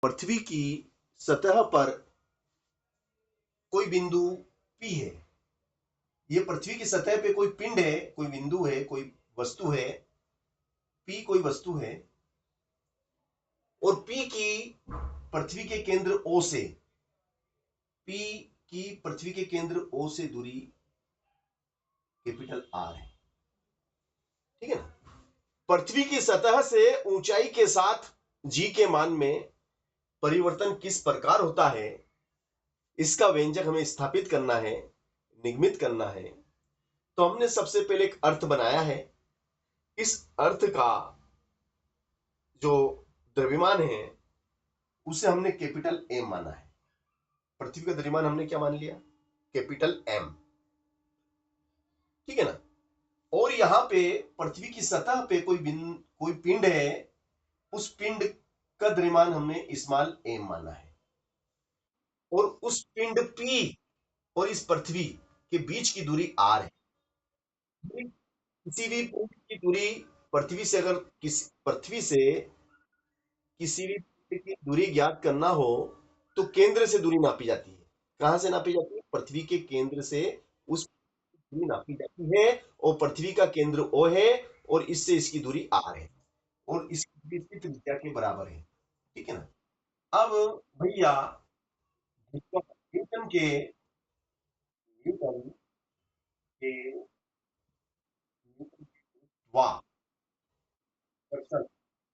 पृथ्वी की सतह पर कोई बिंदु P है। ये पृथ्वी की सतह पे कोई पिंड है, कोई बिंदु है, कोई वस्तु है। P कोई वस्तु है और P की पृथ्वी के केंद्र O से P की पृथ्वी के केंद्र O से दूरी कैपिटल R है। ठीक है ना। पृथ्वी की सतह से ऊंचाई के साथ G के मान में परिवर्तन किस प्रकार होता है, इसका व्यंजक हमें स्थापित करना है, निगमित करना है। तो हमने सबसे पहले एक अर्थ बनाया है। इस अर्थ का जो द्रव्यमान है उसे हमने कैपिटल एम माना है। पृथ्वी का द्रव्यमान हमने क्या मान लिया? Capital M. ठीक है ना। और यहां पे पृथ्वी की सतह पे कोई पिंड है, उस पिंड का द्रव्यमान हमने स्मॉल एम माना है। और उस पिंड P और इस पृथ्वी के बीच की दूरी R है। किसी भी पिंड की दूरी पृथ्वी से अगर पृथ्वी से किसी भी पिंड की दूरी ज्ञात करना हो तो केंद्र से दूरी नापी जाती है। कहां से नापी जाती है? पृथ्वी के केंद्र से उस दूरी नापी जाती है। और पृथ्वी का केंद्र O है और इससे इसकी दूरी R है और इसकी दूरी इसकी त्रिज्या के बराबर है। ठीक है ना। अब भैया न्यूटन के न्यूटन के गुरुत्वाकर्षण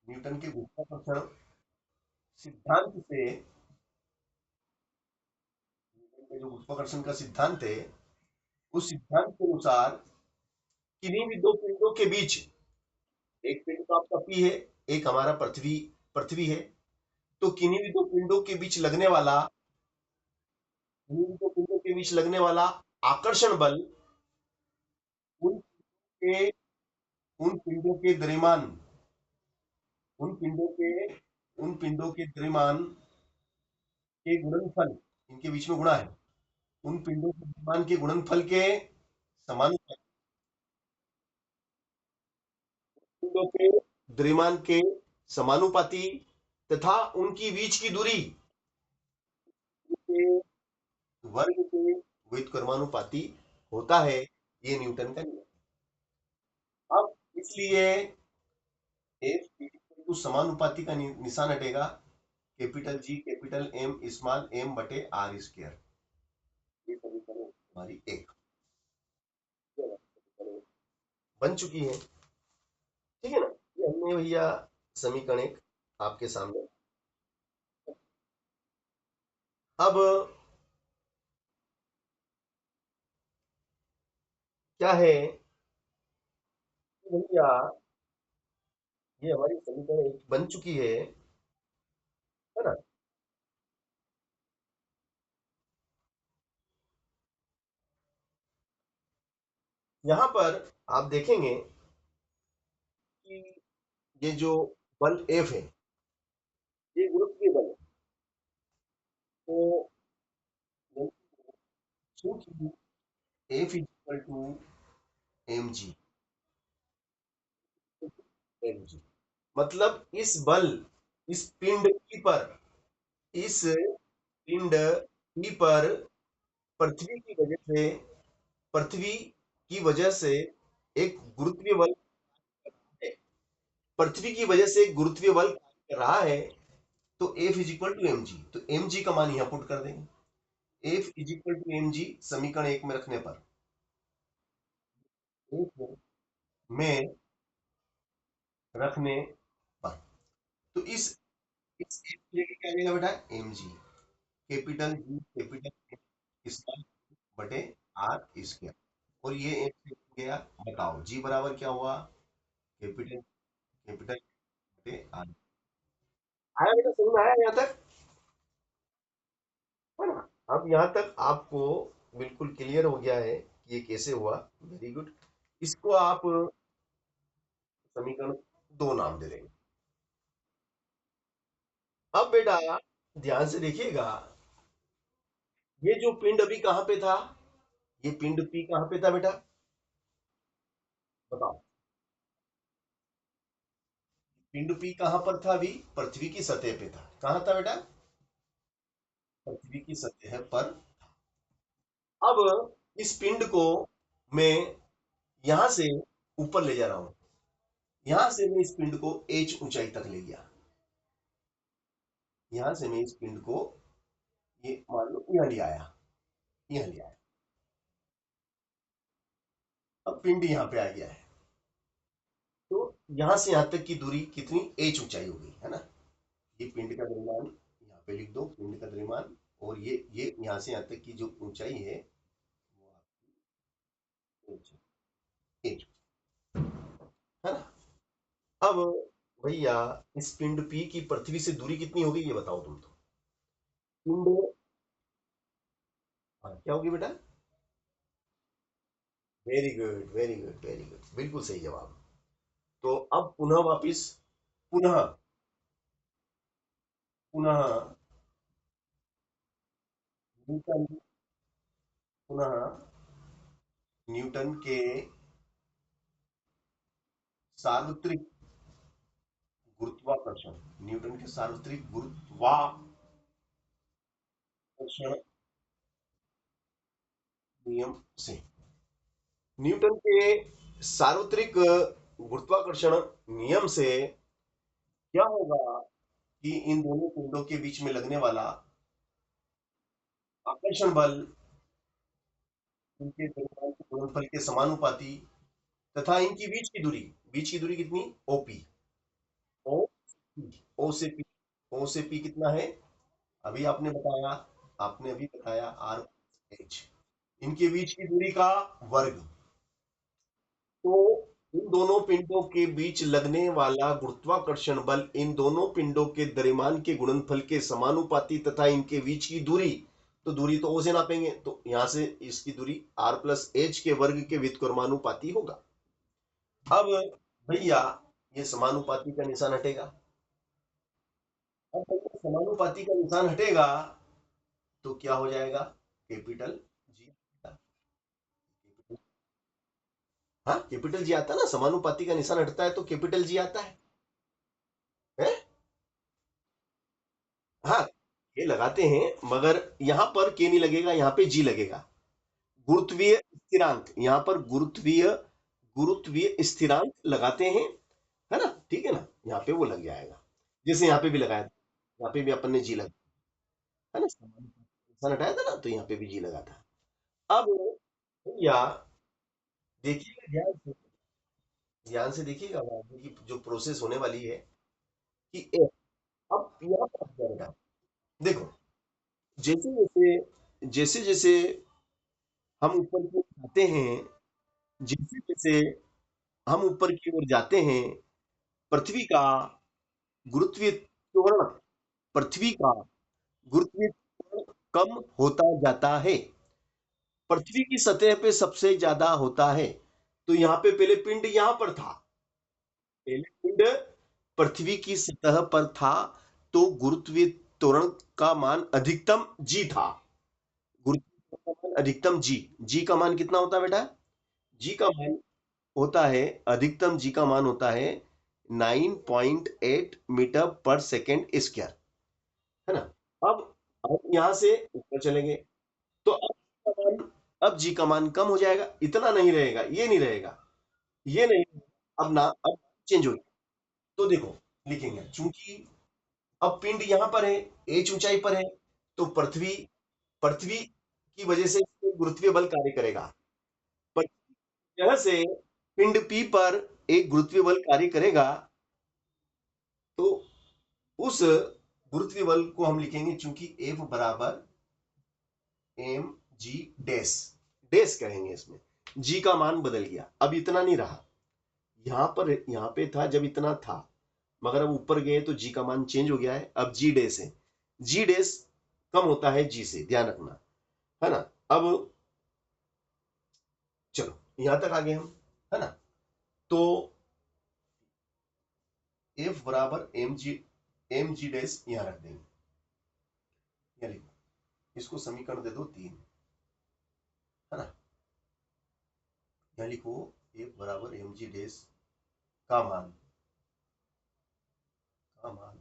न्यूटन के गुरुत्वाकर्षण सिद्धांत से, न्यूटन के जो गुरुत्वाकर्षण का सिद्धांत है उस सिद्धांत के अनुसार किन्हीं भी दो पिंडों के बीच, एक पिंड तो आपका P है, एक हमारा पृथ्वी पृथ्वी है, तो किन्हीं भी दो पिंडों के बीच लगने वाला आकर्षण बल उन के उन पिंडों के द्रव्यमान उन पिंडों के उन पिंडों के द्रव्यमान के गुणनफल, इनके बीच में गुणा है, उन पिंडों के द्रव्यमान के गुणनफल के समानुपाती, पिंडों के द्रव्यमान के समानुपाती तथा उनकी बीच की दूरी के वर्ग के व्युत्क्रमानुपाती होता है। ये न्यूटन का नियम। अब इसलिए एफ समानुपाती का निशान हटेगा, capital G capital M small m बटे R स्क्वायर। ये समीकरण हमारी एक बन चुकी है। ठीक है ना। ये हमने भैया समीकरण एक आपके सामने। अब क्या है कि भैया ये हमारी समीकरण एक बन चुकी है ना। यहाँ पर आप देखेंगे कि ये जो बल F है ये गुरुत्वीय बल है। तो चूंकि F इक्वल टू mg मतलब इस पिंड P पर पृथ्वी की वजह से पृथ्वी की वजह से एक गुरुत्वीय बल है। पृथ्वी की वजह से एक गुरुत्वीय बल कार्य कर रहा है। तो F is equal to mg, तो mg का मान यहां पुट कर देंगे। F is equal to mg समीकरण एक में रखने पर, एक में रखने पर, तो इस F की जगह क्या लेगा बेटा? mg capital G capital small बटे R स्क्वायर। और ये एक से गया, बताओ G बराबर क्या हुआ? कैपिटल कैपिटल बटे R। आया बेटा? समझ में आया यहाँ तक? है ना। अब यहाँ तक आपको बिल्कुल क्लियर हो गया है कि ये कैसे हुआ। Very good. इसको आप समीकरण दो नाम दे देंगे। अब बेटा ध्यान से देखिएगा, ये जो पिंड अभी कहाँ पे था? ये पिंड P कहाँ पे था बेटा? बताओ। पिंड P कहां पर था? अभी पृथ्वी की सतह पे था। कहां था बेटा? पृथ्वी की सतह पर। अब इस पिंड को मैं यहां से ऊपर ले जा रहा हूं। यहां से मैं इस पिंड को h ऊंचाई तक ले गया। यहां से मैं इस पिंड को, ये मान लो यहां ले आया, यहां ले आया। अब पिंड यहां पे आ गया है। तो यहां से यहां तक की दूरी कितनी? h ऊंचाई हो गई है ना। ये पिंड का द्रव्यमान, यहाँ पे लिख दो पिंड का द्रव्यमान। और ये यहां से यहां तक की जो ऊंचाई है वो आपकी h है ना। अब भैया इस पिंड P की पृथ्वी से दूरी कितनी होगी ये बताओ तुम तो। पिंड, हाँ, क्या होगी बेटा? Very good, very good, very good, बिल्कुल सही जवाब। तो अब पुनः वापिस, पुनः पुनः न्यूटन, पुनः न्यूटन के सार्वत्रिक गुरुत्वाकर्षण, न्यूटन के सार्वत्रिक गुरुत्वाकर्षण नियम से, न्यूटन के सार्वत्रिक गुरुत्वाकर्षण नियम से क्या होगा कि इन दोनों पिंडों के बीच में लगने वाला आकर्षण बल इनके द्रव्यमान के गुणनफल के समानुपाती तथा इनकी बीच की दूरी कितनी? ओपी। ओ, ओ से पी, ओ से पी कितना है? अभी आपने बताया, आपने अभी बताया आर एच, इनके बीच की दूरी का वर्ग। तो इन दोनों पिंडों के बीच लगने वाला गुरुत्वाकर्षण बल इन दोनों पिंडों के द्रव्यमान के गुणनफल के समानुपाती तथा इनके बीच की दूरी, तो दूरी तो ओ से नापेंगे, तो यहां से इसकी दूरी आर प्लस एच के वर्ग के व्युत्क्रमानुपाती होगा। अब भैया ये समानुपाती का निशान हटेगा। अब भैया समानुपाती का निशान हटेगा तो क्या हो जाएगा? Capital G. हाँ, कैपिटल जी आता है ना, समानुपाती का निशान हटता है तो कैपिटल जी आता है? हाँ, ये लगाते हैं मगर यहां पर के नहीं लगेगा, यहां पे जी लगेगा। गुरुत्वीय स्थिरांक, यहां पर गुरुत्वीय गुरुत्वीय स्थिरांक लगाते हैं, है ना, ठीक है ना, यहाँ पे वो लग जाएगा। जैसे यहाँ पे भी लगाया था, यहाँ पे भी अपन ने जी लगा, है ना, निशान हटाया था ना, तो यहाँ पे भी जी लगा था। अब या देखिएगा ध्यान से देखिएगा आगे की जो प्रोसेस होने वाली है कि अब यहाँ पर क्या बेटा, देखो, जैसे जैसे जैसे जैसे हम ऊपर की ओर जाते हैं, जैसे जैसे हम ऊपर की ओर जाते हैं, पृथ्वी का गुरुत्वीय त्वरण, पृथ्वी का गुरुत्वीय त्वरण कम होता जाता है। पृथ्वी की सतह पे सबसे ज्यादा होता है। तो यहाँ पे पहले पिंड यहाँ पर था, पहले पिंड पृथ्वी की सतह पर था, तो गुरुत्वीय त्वरण का मान अधिकतम जी था। गुरुत्वीय त्वरण का मान अधिकतम जी, जी का मान कितना होता है बेटा? जी का मान होता है, अधिकतम जी का मान होता है 9.8 मीटर पर सेकेंड स्क्वायर, है ना। अब अब यहां से ऊपर चलेंगे तो अब जी का मान कम हो जाएगा, इतना नहीं रहेगा, ये नहीं रहेगा, ये नहीं, अब ना, अब चेंज हो गया। तो देखो लिखेंगे, चूंकि अब पिंड यहां पर है, एच ऊंचाई पर है, तो पृथ्वी पृथ्वी की वजह से इस पे गुरुत्वीय बल कार्य करेगा। पर यह से पिंड पी पर एक गुरुत्वीय बल कार्य करेगा, तो उस गुरुत्वीय बल को हम लिखेंगे, चूंकि एफ बराबर एम जी डैश, डैश कहेंगे इसमें। जी का मान बदल गया, अब इतना नहीं रहा, यहां पे था जब इतना था, मगर अब ऊपर गए तो जी का मान चेंज हो गया है, अब जी डैश है। जी डैश कम होता है जी से, ध्यान रखना, है ना। अब चलो यहां तक आ गए हम, है ना। तो एफ बराबर एम जी डैश यहां रख देंगे, यहाँ लिखो, इसको समीकरण दे दो 3, है ना। यहाँ लिखो एफ बराबर एम जी डैश का मान का मान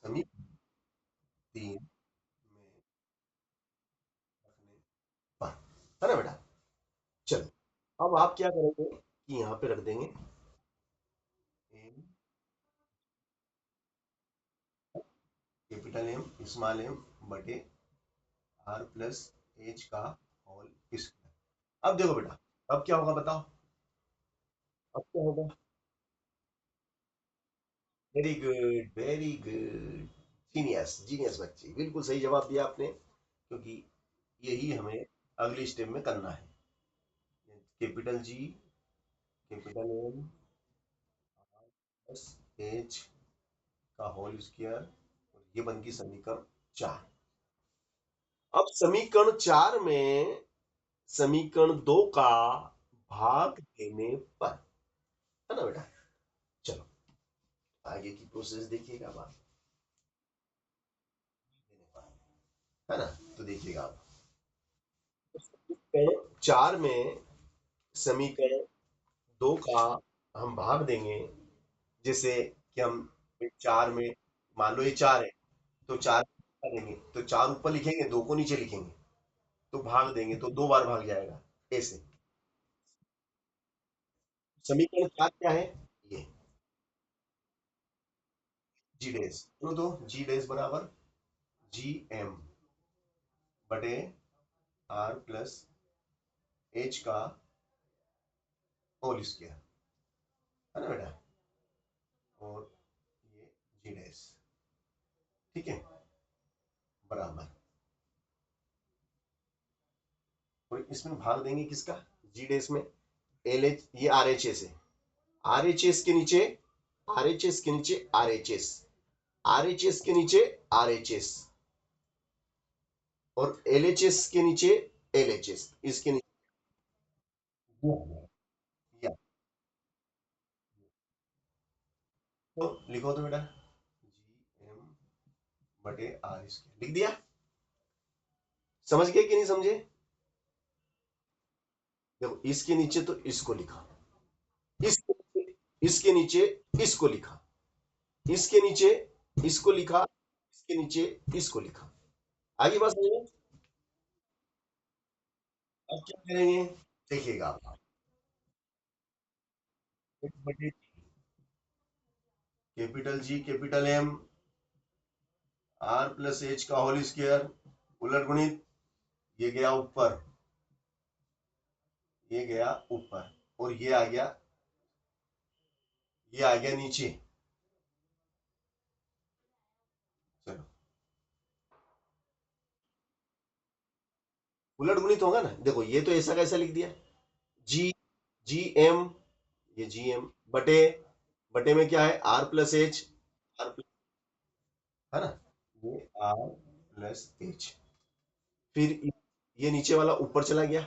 समीकरण 3 में रखने पर, है ना बेटा। चलो अब आप क्या करेंगे कि यहाँ पे रख देंगे M, capital M small M बटे आर प्लस एच का होल स्क्वायर। अब देखो बेटा, अब क्या होगा बताओ, अब क्या होगा। Very good, very good, genius genius बच्चे, बिल्कुल सही जवाब दिया आपने, क्योंकि यही हमें अगली स्टेप में करना है। Capital G, capital M, plus H का होल स्क्वायर, और ये बन गई समीकरण 4। अब समीकरण 4 में समीकरण 2 का भाग देने पर, है ना बेटा। चलो आगे की प्रोसेस देखिएगा आप, देने पर, है ना। तो देखिएगा आप, समीकरण 4 में समीकरण 2 का हम भाग देंगे, जैसे कि हम 4 में, मान लो ये 4 है, तो 4 देंगे तो 4 ऊपर लिखेंगे, 2 को नीचे लिखेंगे, तो भाग देंगे तो 2 बार भाग जाएगा ऐसे। समीकरण 4 क्या है, ये जी डैश, तो जी डैश बराबर जी एम बटे आर प्लस एच का होल स्क्वायर, है ना बेटा, और ये जी डैश, ठीक है, बराबर, और इसमें भाग देंगे किसका, जी डैश में एल एच, ये आर एच एस है, आर एच एस के नीचे, आर एच एस के नीचे R H S, R H S के नीचे आर एच एस, और एल एच एस के नीचे एल एच एस, इसके नीचे या, तो लिखो तो बेटा जी एम बटे आर स्क्वायर लिख दिया। समझ गए कि नहीं समझे। देखो इसके नीचे तो इसको लिखा, इसके इसके नीचे इसको लिखा, इसके नीचे इसको लिखा, इसके नीचे इसको लिखा। आगे बात समझे। अब क्या करेंगे, देखिएगा आप, बटे capital G capital M R plus H का होल स्क्वायर, उलट गुणित, ये गया ऊपर, ये गया ऊपर, और ये आ गया नीचे। चलो उलट गुणित होगा ना, देखो ये तो ऐसा कैसा लिख दिया, जी जी एम, ये जी एम बटे, बटे में क्या है R plus H, R plus, है ना, ये आर प्लस एच, फिर ये नीचे वाला ऊपर चला गया,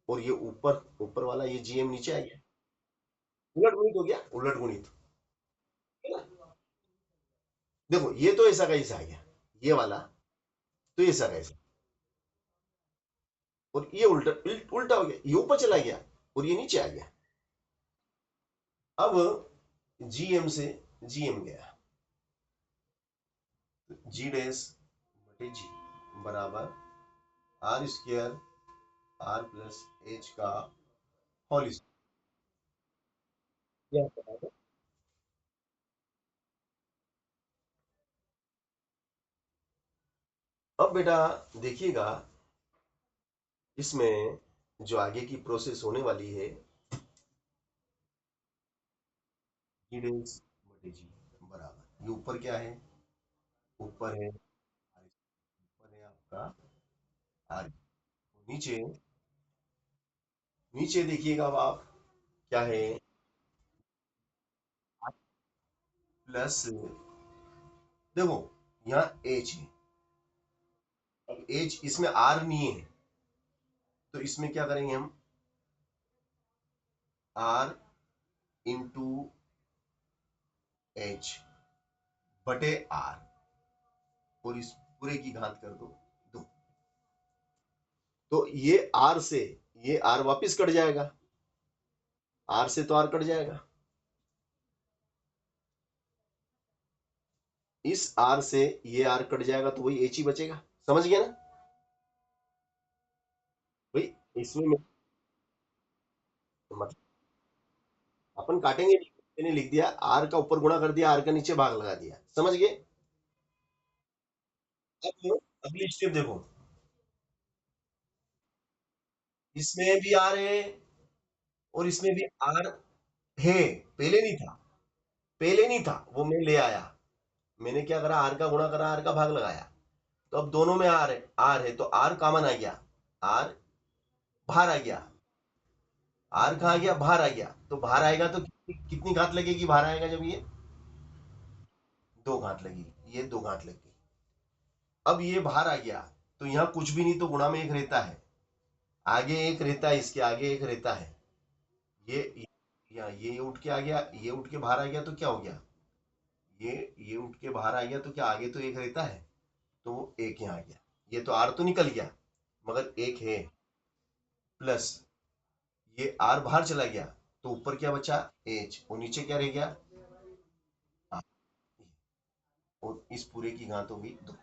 और ये ऊपर ऊपर वाला ये जीएम नीचे आ गया, उलट गुणित हो गया, उलट गुणित, है ना। देखो ये तो ऐसा का ऐसा आ गया, ये वाला तो ऐसा का ऐसा, और ये उल्टा उल्टा हो गया, ये ऊपर चला गया और ये नीचे आ गया। अब जीएम से जीएम गया, जी डैश बटे जी बराबर R square R plus H का होल स्क्वायर। अब बेटा देखिएगा, इसमें जो आगे की प्रोसेस होने वाली है, जी डैश बटे जी बराबर, ये ऊपर क्या है, ऊपर है ऊपर है आपका आर, नीचे, नीचे देखिएगा अब आप, क्या है प्लस, देखो यहाँ एच है, अब एच इसमें आर नहीं है, तो इसमें क्या करेंगे हम, आर इंटू एच बटे आर, और इस पूरे की घात कर दो 2, तो ये आर से ये आर वापिस कट जाएगा, आर से तो आर कट जाएगा, इस आर से ये आर कट जाएगा तो वही एच ही बचेगा। समझ गया ना भाई? इसमें मतलब अपन काटेंगे नहीं, मैंने लिख दिया आर का ऊपर गुणा कर दिया, आर का नीचे भाग लगा दिया। समझ गए? अब अगली स्टेप देखो, इसमें भी आर है और इसमें भी आर है। पहले नहीं था, पहले नहीं था, वो मैं ले आया। मैंने क्या करा, आर का गुणा करा, आर का भाग लगाया। तो अब दोनों में आर है, आर है तो आर कॉमन आ गया, आर बाहर आ गया। आर कहाँ गया? बाहर आ गया। तो बाहर आएगा तो कितनी घात लगेगी बाहर आएगा जब? ये दो घात लगेगी, ये दो घात लगेगी। अब ये बाहर आ गया तो यहाँ कुछ भी नहीं, तो गुणा में एक रहता है, आगे एक रहता है, इसके आगे एक रहता है। ये या ये उठ के आ गया, ये उठ के बाहर आ गया तो क्या हो गया? ये उठ के बाहर आ गया तो क्या आगे तो एक रहता है, तो वो एक यहाँ आ गया। ये तो आर तो निकल गया मगर एक है, प्लस ये आर बाहर चला गया तो ऊपर क्या बचा? एच, और नीचे क्या रह गया? आर। और इस पूरे की घात होगी दो।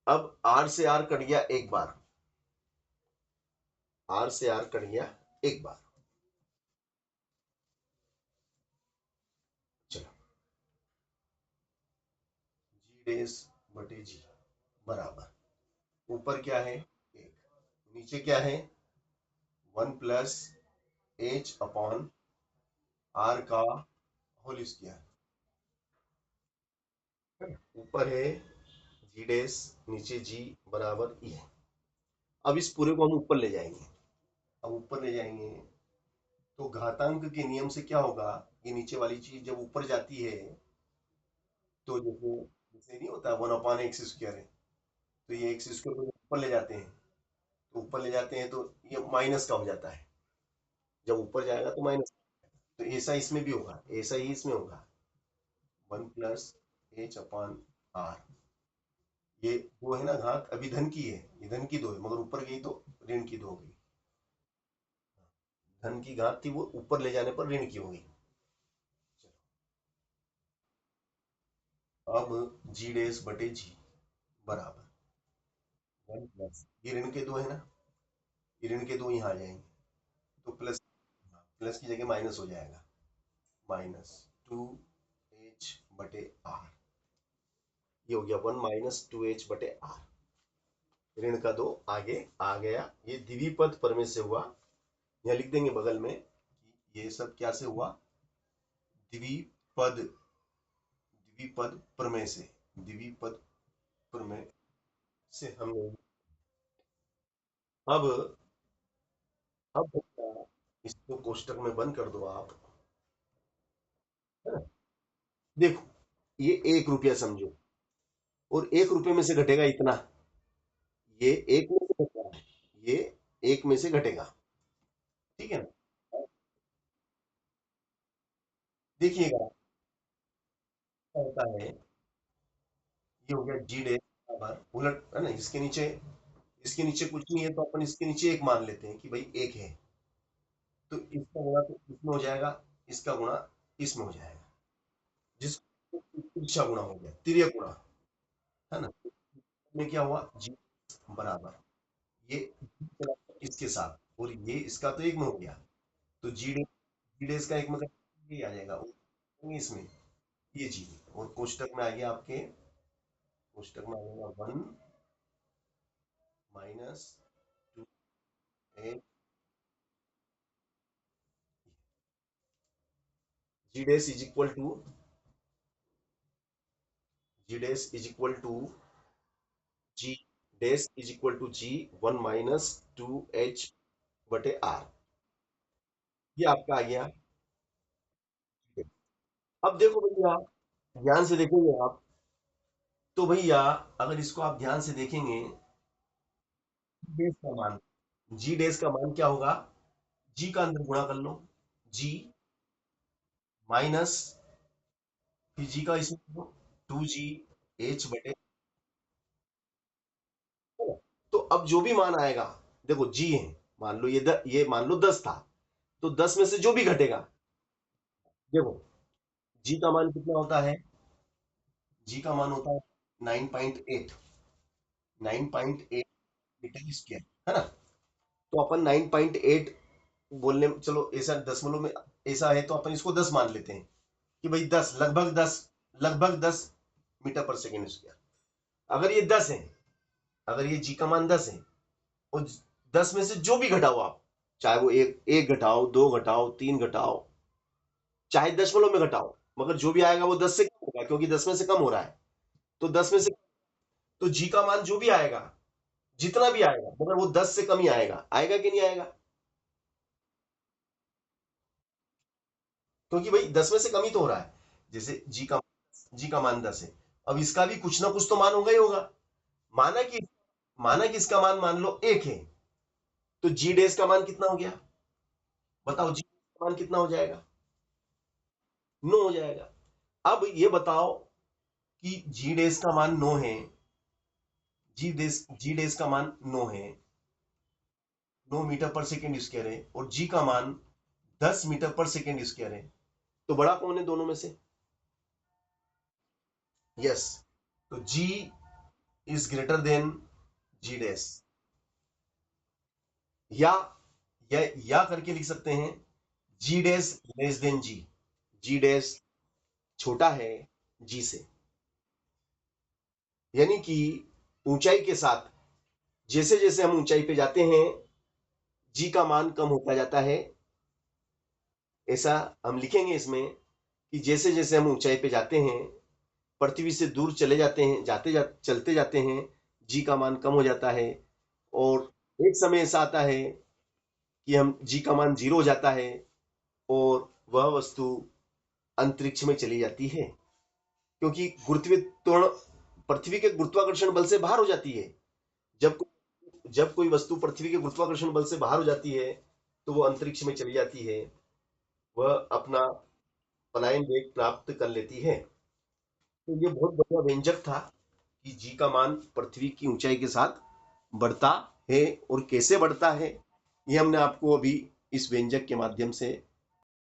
अब आर से आर कट गया एक बार, आर से आर कट गया एक बार। चलो, जी डेस बटे जी बराबर, ऊपर क्या है? एक, नीचे क्या है? 1 + एच अपॉन आर का होल स्क्वायर। ऊपर है जी डेस, नीचे जी बराबर ई है। अब इस पूरे को हम ऊपर ले जाएंगे। अब ऊपर ले जाएंगे तो घातांक के नियम से क्या होगा, ये नीचे वाली चीज जब ऊपर जाती है तो जैसे जैसे नहीं होता 1/x² है, तो ये एक्स स्क्वायर को ऊपर ले जाते हैं, तो ऊपर ले जाते हैं तो ये माइनस का हो जाता है। जब ऊपर जाएगा तो माइनस। तो ऐसा इसमें भी होगा, ऐसा ही इसमें होगा। 1 + h/r। ये वो है ना घात, अभी धन की है, ये धन की दो है मगर ऊपर गई तो ऋण की दो हो गई। धन की घात थी, वो ऊपर ले जाने पर ऋण की हो गई। अब जी डेस बटे जी बराबर 1 + ये ऋण के दो है ना, ये ऋण के दो यहाँ आ जाएंगे तो प्लस, प्लस की जगह माइनस हो जाएगा, -2h/r। ये हो गया 1 - 2h/r। ऋण का दो आगे आ गया, ये द्विपद प्रमेय से हुआ। यहाँ लिख देंगे बगल में कि ये सब क्या से हुआ? द्विपद, द्विपद प्रमेय से, द्विपद प्रमेय से हमने। अब अब इसको कोष्टक में बंद कर दो आप, है ना? देखो, ये 1 रुपया समझो, और 1 रुपये में से घटेगा इतना, ये एक में से घटेगा, ये एक में से घटेगा। ठीक है ना? देखिएगा क्या होता है, ये हो गया जी डे बराबर उलट, है ना? इसके नीचे कुछ नहीं है तो अपन इसके नीचे एक मान लेते हैं कि भाई एक है, तो इसका गुणा तो इसमें हो जाएगा, इसका गुणा इसमें हो जाएगा, जिसको तिरछा गुणा हो गया, तिर्यक गुणा, है ना? में क्या हुआ? जी बराबर ये इसके साथ, और ये इसका तो एक में हो गया, तो जी डेज का एक में ये आ जाएगा इसमें, ये जी, और कोष्टक में आ गया आपके, कोष्टक में आ जाएगा 1 - 2h। G dash is equal to, G dash is equal to G dash is equal to G 1 - 2h/r। ये आपका आ गया। अब देखो भैया, ध्यान से देखेंगे आप, तो भैया अगर इसको आप ध्यान से देखेंगे, डैश का मान, जी डैश का मान क्या होगा? जी का अंदर गुणा कर लो, जी माइनस, फिर जी का इसमें 2g h/। तो अब जो भी मान आएगा, देखो जी है, मान लो ये मान लो 10 था, तो 10 में से जो भी घटेगा, देखो जी का मान कितना होता है? जी का मान होता है 9.8, 9.8 मीटर स्क्वायर, है ना? तो अपन 9.8 बोलने, चलो ऐसा दशमलव में ऐसा है तो अपन इसको 10 मान लेते हैं कि भाई 10, लगभग 10, लगभग 10 मीटर पर सेकेंड स्क्वायर। अगर ये 10 है, अगर ये जी का मान 10 है, और 10 में से जो भी घटाओ आप, चाहे वो एक एक घटाओ, दो घटाओ, तीन घटाओ, चाहे दशमलव में घटाओ, मगर जो भी आएगा वो 10 से कम होगा, क्योंकि 10 में से कम हो रहा है। तो 10 में से, तो जी का मान जो भी आएगा, जितना भी आएगा, मगर वो 10 से कम ही आएगा। आएगा कि नहीं आएगा? क्योंकि भाई 10 में से कम ही तो हो रहा है। जैसे जी का मान 10 है, अब इसका भी कुछ ना कुछ तो मान होगा ही होगा। माना कि माना कि इसका मान मान लो 1 है, तो जी डेज का मान कितना हो गया? बताओ, जी का मान कितना हो जाएगा? 9 हो जाएगा। अब ये बताओ कि जी डेज का मान 9 है, जी डेज का मान 9 है, 9 मीटर पर सेकेंड स्क्वायर है, और जी का मान 10 मीटर पर सेकेंड स्क्वायर है, तो बड़ा कौन है दोनों में से? यस, तो g is greater than g dash. या या करके लिख सकते हैं g dash less than g, g dash छोटा है जी से। यानी कि ऊंचाई के साथ जैसे जैसे हम ऊंचाई पे जाते हैं, जी का मान कम होता जाता है। ऐसा हम लिखेंगे इसमें कि जैसे जैसे हम ऊंचाई पे जाते हैं, पृथ्वी से दूर चले जाते हैं, चलते जाते हैं, जी का मान कम हो जाता है। और एक समय ऐसा आता है कि हम जी का मान 0 हो जाता है, और वह वस्तु अंतरिक्ष में चली जाती है, क्योंकि गुरुत्वाकर्षण, पृथ्वी के गुरुत्वाकर्षण बल से बाहर हो जाती है। जब जब कोई वस्तु पृथ्वी के गुरुत्वाकर्षण बल से बाहर हो जाती है, तो वो अंतरिक्ष में चली जाती है, वह अपना पलायन वेग प्राप्त कर लेती है। तो ये बहुत बढ़िया व्यंजक था कि जी का मान पृथ्वी की ऊंचाई के साथ बढ़ता है, और कैसे बढ़ता है ये हमने आपको अभी इस व्यंजक के माध्यम से